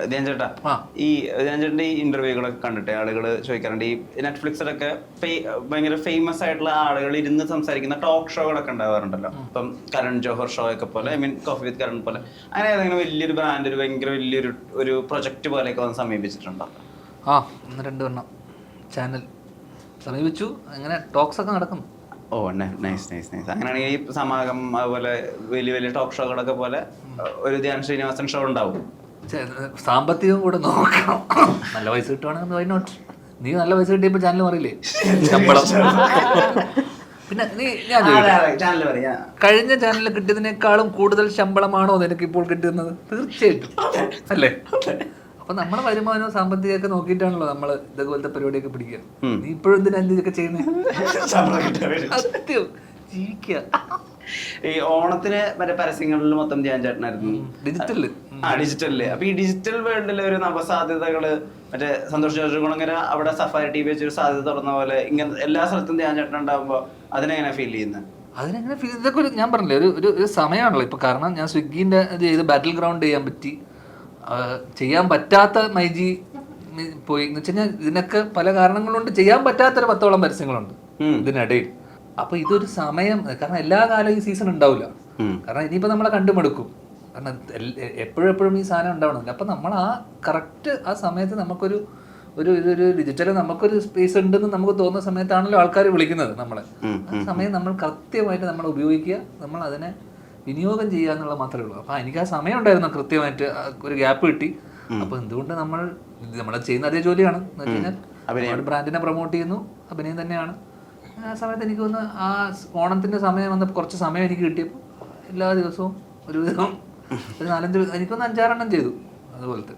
ധ്യാൻ ചേട്ടാ, ധ്യാൻ ചേട്ടൻ്റെ ഈ ഇന്റർവ്യൂകളൊക്കെ കണ്ടിട്ട് ആളുകൾ ചോദിക്കാറുണ്ട്, ഈ നെറ്റ്ഫ്ലിക്സിലൊക്കെ ഭയങ്കര ഫേമസ് ആയിട്ടുള്ള ആളുകൾ ഇരുന്ന് സംസാരിക്കുന്ന ടോക്ക് ഷോകളൊക്കെ ഉണ്ടാവാറുണ്ടല്ലോ. ഇപ്പം കരൺ ജോഹർ ഷോ ഒക്കെ പോലെ, കോഫി വിത്ത് കരൺ പോലെ, അങ്ങനെ ഏതെങ്കിലും വലിയൊരു ബ്രാൻഡ് ഒരു ഭയങ്കര വലിയൊരു പ്രൊജക്ട് പോലെയൊക്കെ വന്ന് സമീപിച്ചിട്ടുണ്ടോ? ഒന്ന് രണ്ടെണ്ണം ചാനൽ സമീപിച്ചു. അങ്ങനെ ടോക്സ് ഒക്കെ നടക്കുന്നു. നൈസ്. അങ്ങനെയാണെങ്കിൽ ഈ സമാഗം അതുപോലെ വലിയ വലിയ ടോക്ക് ഷോകളൊക്കെ പോലെ ഒരു ധ്യാൻ ശ്രീനിവാസൻ ഷോ ഉണ്ടാവും. സാമ്പത്തികം കൂടെ നോക്കണം. നല്ല പൈസ കിട്ടുവാണെങ്കിൽ വൈ നോട്ട്. നീ നല്ല പൈസ കിട്ടിയപ്പോൾ ചാനൽ മാറിയില്ലേ? ശമ്പളം. പിന്നെ ഞാൻ കഴിഞ്ഞ ചാനലിൽ കിട്ടിയതിനേക്കാളും കൂടുതൽ ശമ്പളമാണോ നിനക്ക് ഇപ്പോൾ കിട്ടുന്നത്? തീർച്ചയായിട്ടും അല്ലേ? അപ്പൊ നമ്മുടെ വരുമാനവും സാമ്പത്തികമൊക്കെ നോക്കിയിട്ടാണല്ലോ നമ്മൾ ഇതുപോലത്തെ പരിപാടിയൊക്കെ പിടിക്കുക. നീ ഇപ്പോഴും എന്തിനാ ഇതൊക്കെ ചെയ്യുന്നത്? സത്യം ജീവിക്കുക. ഈ ഓണത്തിന് മറ്റേ പരസ്യങ്ങളിൽ മൊത്തം ധ്യാൻ ചേട്ടനായിരുന്നു. ഡിജിറ്റലില്. അപ്പൊ ഈ ഡിജിറ്റൽ വേൾഡിലെ ഒരു നവസാധ്യതകള് മറ്റേ സന്തോഷ് ജോർജ് കുളങ്ങര അവിടെ സഫാരി ടി വി വെച്ചൊരു സാധ്യത തുറന്ന പോലെ ഇങ്ങനെ എല്ലാ സ്ഥലത്തും ധ്യാൻ ചേട്ടൻ ഉണ്ടാകുമ്പോ അതിനെങ്ങനെ ഫീൽ ചെയ്യുന്നത്? അതിനെങ്ങനെ ഫീൽ, ഇതൊക്കെ ഞാൻ പറഞ്ഞില്ലേ ഒരു സമയമാണല്ലോ ഇപ്പൊ. കാരണം ഞാൻ സ്വിഗ്ഗിന്റെ ചെയ്ത് ബാറ്റിൽ ഗ്രൗണ്ട് ചെയ്യാൻ പറ്റി. ചെയ്യാൻ പറ്റാത്ത മൈജി പോയി എന്ന് വെച്ച് കഴിഞ്ഞാൽ ഇതിനൊക്കെ പല കാരണങ്ങളുണ്ട്. ചെയ്യാൻ പറ്റാത്തൊരു 10ഓളം പരസ്യങ്ങളുണ്ട് ഇതിനിടയിൽ. അപ്പൊ ഇതൊരു സമയം, കാരണം എല്ലാ കാലവും ഈ സീസൺ ഉണ്ടാവില്ല. കാരണം ഇനിയിപ്പോ നമ്മളെ കണ്ടുമെടുക്കും. കാരണം എപ്പോഴും ഈ സാധനം ഉണ്ടാവണമെന്നില്ല. അപ്പൊ നമ്മൾ ആ കറക്റ്റ് ആ സമയത്ത് നമുക്കൊരു ഒരു ഡിജിറ്റൽ നമുക്കൊരു സ്പേസ് ഉണ്ടെന്ന് നമുക്ക് തോന്നുന്ന സമയത്താണല്ലോ ആൾക്കാർ വിളിക്കുന്നത് നമ്മളെ. ആ സമയം നമ്മൾ കൃത്യമായിട്ട് നമ്മൾ ഉപയോഗിക്കുക, നമ്മൾ അതിനെ വിനിയോഗം ചെയ്യുക എന്നുള്ളത് മാത്രമേ ഉള്ളൂ. അപ്പൊ എനിക്ക് ആ സമയം ഉണ്ടായിരുന്നു, കൃത്യമായിട്ട് ഒരു ഗ്യാപ്പ് കിട്ടി. അപ്പൊ എന്തുകൊണ്ട് നമ്മളെ ചെയ്യുന്ന അതേ ജോലിയാണ് എന്ന് വെച്ച് കഴിഞ്ഞാൽ ബ്രാൻഡിനെ പ്രൊമോട്ട് ചെയ്യുന്നു, അഭിനയം തന്നെയാണ്. ആ സമയത്ത് എനിക്ക് തോന്നുന്നു ആ ഓണത്തിന്റെ സമയം വന്നപ്പോൾ കുറച്ച് സമയം എനിക്ക് കിട്ടിയപ്പോൾ എല്ലാ ദിവസവും ഒരുവിധം ഒരു 4-5 എനിക്കൊന്ന് 5-6 എണ്ണം ചെയ്തു അതുപോലത്തെ.